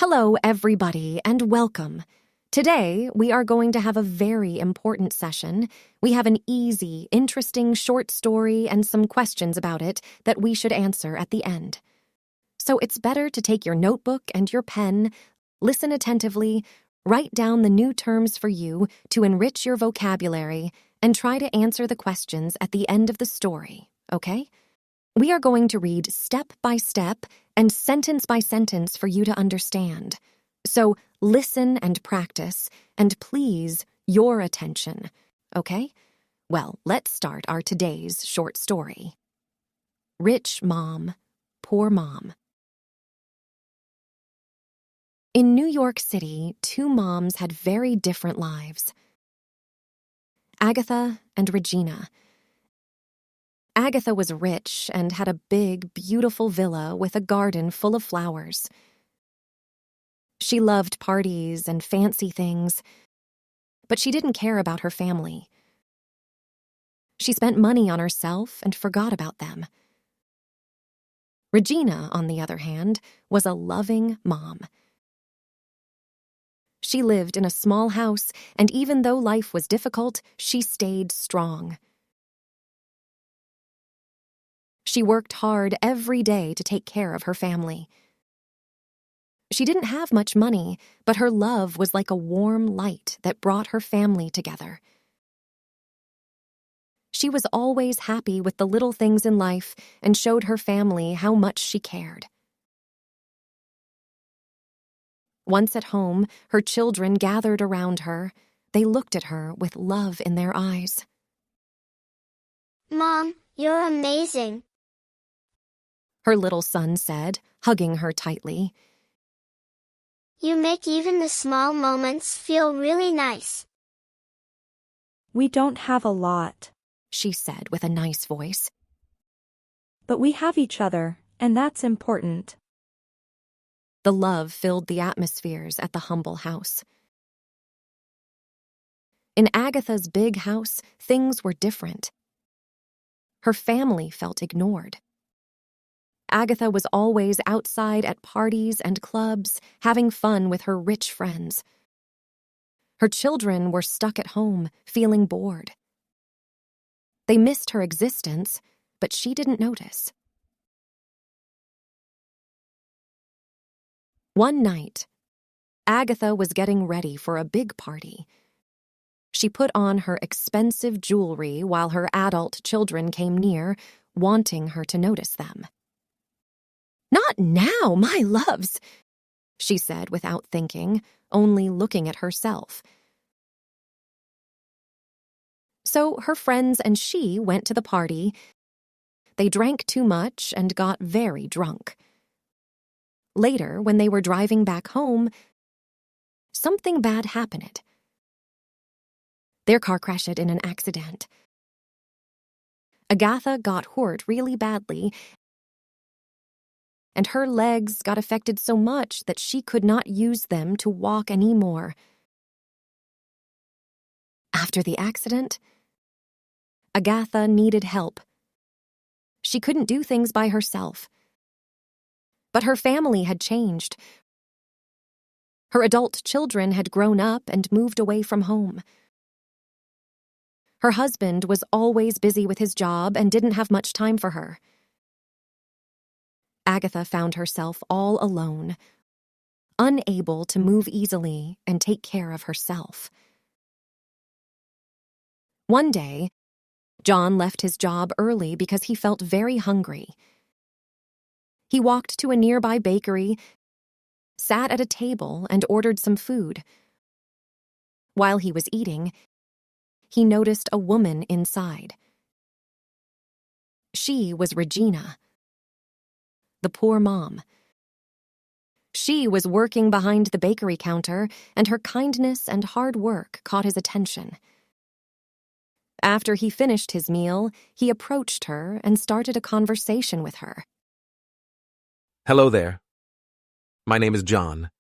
Hello, everybody, and welcome. Today, we are going to have a very important session. We have an easy, interesting short story and some questions about it that we should answer at the end. So it's better to take your notebook and your pen, listen attentively, write down the new terms for you to enrich your vocabulary, and try to answer the questions at the end of the story, okay? We are going to read step by step and sentence by sentence for you to understand. So listen and practice, and please, your attention, okay? Well, let's start our today's short story. Rich Mom, Poor Mom. In New York City, two moms had very different lives. Agatha and Regina. Agatha was rich and had a big, beautiful villa with a garden full of flowers. She loved parties and fancy things, but she didn't care about her family. She spent money on herself and forgot about them. Regina, on the other hand, was a loving mom. She lived in a small house, and even though life was difficult, she stayed strong. She worked hard every day to take care of her family. She didn't have much money, but her love was like a warm light that brought her family together. She was always happy with the little things in life and showed her family how much she cared. Once at home, her children gathered around her. They looked at her with love in their eyes. Mom, you're amazing, her little son said, hugging her tightly. You make even the small moments feel really nice. We don't have a lot, she said with a nice voice. but we have each other, and that's important. The love filled the atmospheres at the humble house. In Agatha's big house, things were different. Her family felt ignored. Agatha was always outside at parties and clubs, having fun with her rich friends. Her children were stuck at home, feeling bored. They missed her existence, but she didn't notice. One night, Agatha was getting ready for a big party. She put on her expensive jewelry while her adult children came near, wanting her to notice them. "Not now, my loves," she said without thinking, only looking at herself. So her friends and she went to the party. They drank too much and got very drunk. Later, when they were driving back home, something bad happened. Their car crashed in an accident. Agatha got hurt really badly, and her legs got affected so much that she could not use them to walk anymore. After the accident, Agatha needed help. She couldn't do things by herself. But her family had changed. Her adult children had grown up and moved away from home. Her husband was always busy with his job and didn't have much time for her. Agatha found herself all alone, unable to move easily and take care of herself. One day, John left his job early because he felt very hungry. He walked to a nearby bakery, sat at a table, and ordered some food. While he was eating, he noticed a woman inside. She was Regina, the poor mom. She was working behind the bakery counter, and her kindness and hard work caught his attention. After he finished his meal, he approached her and started a conversation with her. Hello there. My name is John.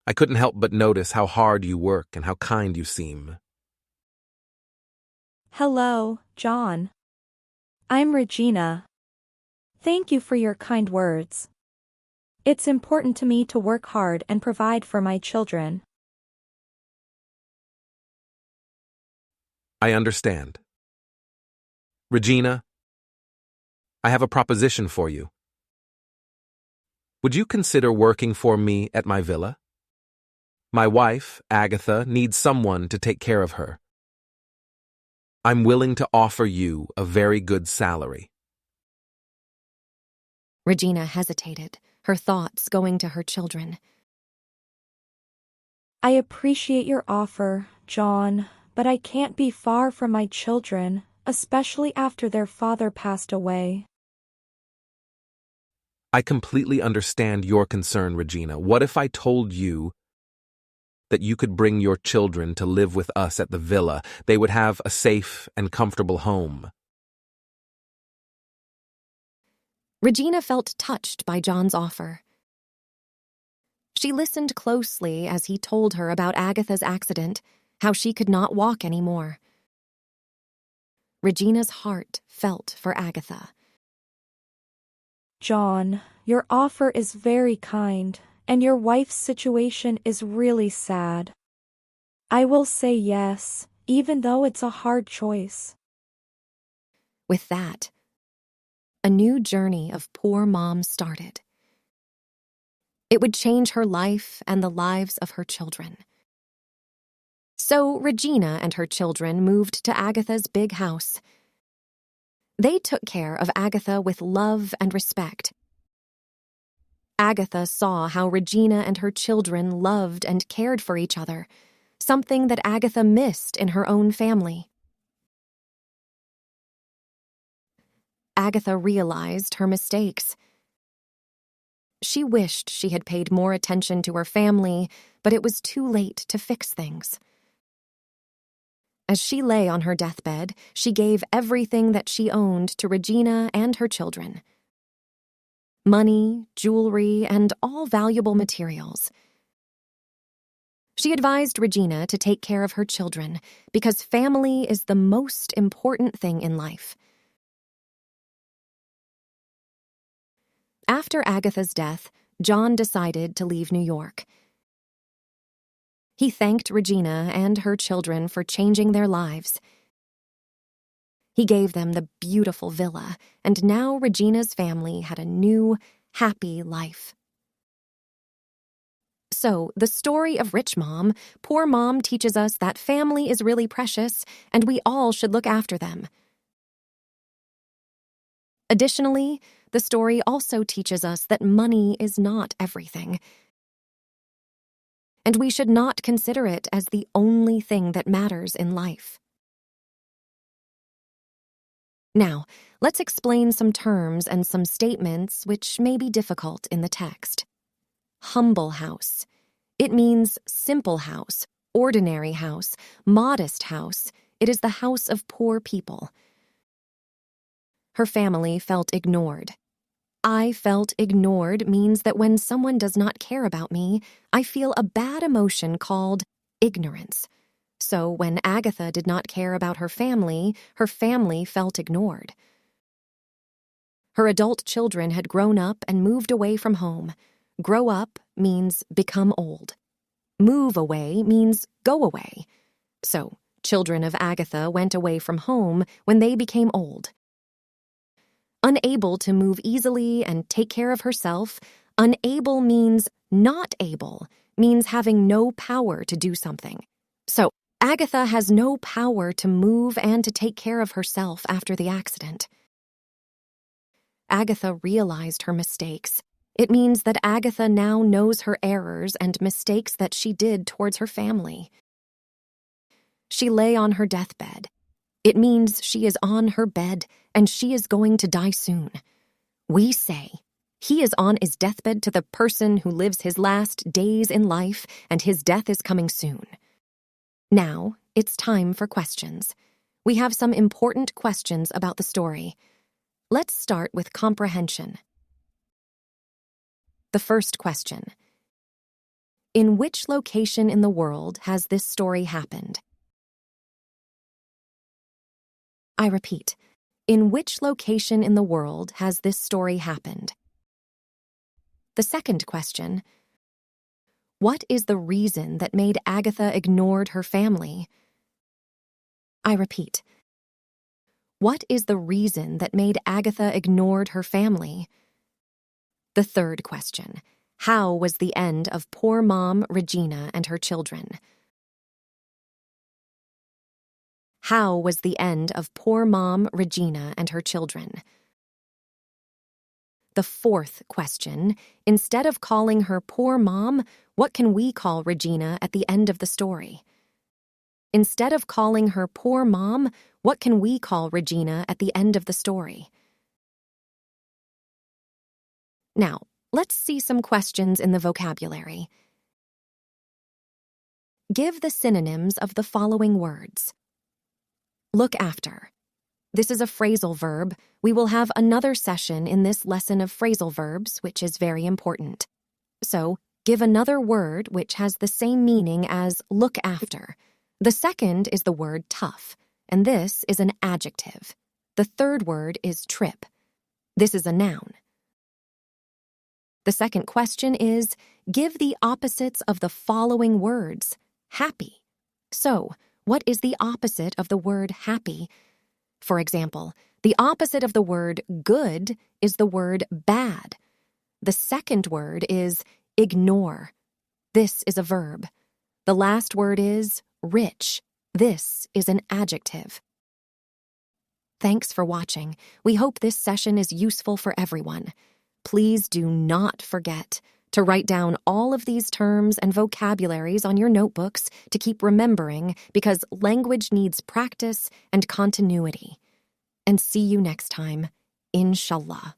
I couldn't help but notice how hard you work and how kind you seem. Hello, John. I'm Regina. Thank you for your kind words. It's important to me to work hard and provide for my children. I understand. Regina, I have a proposition for you. Would you consider working for me at my villa? My wife, Agatha, needs someone to take care of her. I'm willing to offer you a very good salary. Regina hesitated, her thoughts going to her children. I appreciate your offer, John, but I can't be far from my children, especially after their father passed away. I completely understand your concern, Regina. What if I told you that you could bring your children to live with us at the villa? They would have a safe and comfortable home. Regina felt touched by John's offer. She listened closely as he told her about Agatha's accident, how she could not walk anymore. Regina's heart felt for Agatha. John, your offer is very kind, and your wife's situation is really sad. I will say yes, even though it's a hard choice. With that, a new journey of poor Mom started. It would change her life and the lives of her children. So Regina and her children moved to Agatha's big house. They took care of Agatha with love and respect. Agatha saw how Regina and her children loved and cared for each other, something that Agatha missed in her own family. Agatha realized her mistakes. She wished she had paid more attention to her family, but it was too late to fix things. As she lay on her deathbed, she gave everything that she owned to Regina and her children. Money, jewelry, and all valuable materials. She advised Regina to take care of her children because family is the most important thing in life. After Agatha's death, John decided to leave New York. He thanked Regina and her children for changing their lives. He gave them the beautiful villa, and now Regina's family had a new, happy life. So, the story of Rich Mom, Poor Mom teaches us that family is really precious, and we all should look after them. Additionally, the story also teaches us that money is not everything, and we should not consider it as the only thing that matters in life. Now, let's explain some terms and some statements which may be difficult in the text. Humble house. It means simple house, ordinary house, modest house. It is the house of poor people. Her family felt ignored. I felt ignored means that when someone does not care about me, I feel a bad emotion called ignorance. So when Agatha did not care about her family felt ignored. Her adult children had grown up and moved away from home. Grow up means become old. Move away means go away. So, children of Agatha went away from home when they became old. Unable to move easily and take care of herself, unable means not able, means having no power to do something. So, Agatha has no power to move and to take care of herself after the accident. Agatha realized her mistakes. It means that Agatha now knows her errors and mistakes that she did towards her family. She lay on her deathbed. It means she is on her bed and she is going to die soon. We say, he is on his deathbed to the person who lives his last days in life and his death is coming soon. Now, it's time for questions. We have some important questions about the story. Let's start with comprehension. The first question. In which location in the world has this story happened? I repeat, in which location in the world has this story happened? The second question: what is the reason that made Agatha ignored her family? I repeat. What is the reason that made Agatha ignored her family? The third question: how was the end of poor Mom Regina and her children? How was the end of poor Mom Regina and her children? The fourth question: instead of calling her poor mom, what can we call Regina at the end of the story? Instead of calling her poor mom, what can we call Regina at the end of the story? Now, let's see some questions in the vocabulary. Give the synonyms of the following words. Look after. This is a phrasal verb. We will have another session in this lesson of phrasal verbs, which is very important. So, give another word which has the same meaning as look after. The second is the word tough, and this is an adjective. The third word is trip. This is a noun. The second question is, give the opposites of the following words. Happy. So, what is the opposite of the word happy? For example, the opposite of the word good is the word bad. The second word is ignore. This is a verb. The last word is rich. This is an adjective. Thanks for watching. We hope this session is useful for everyone. Please do not forget to write down all of these terms and vocabularies on your notebooks to keep remembering, because language needs practice and continuity. And see you next time, inshallah.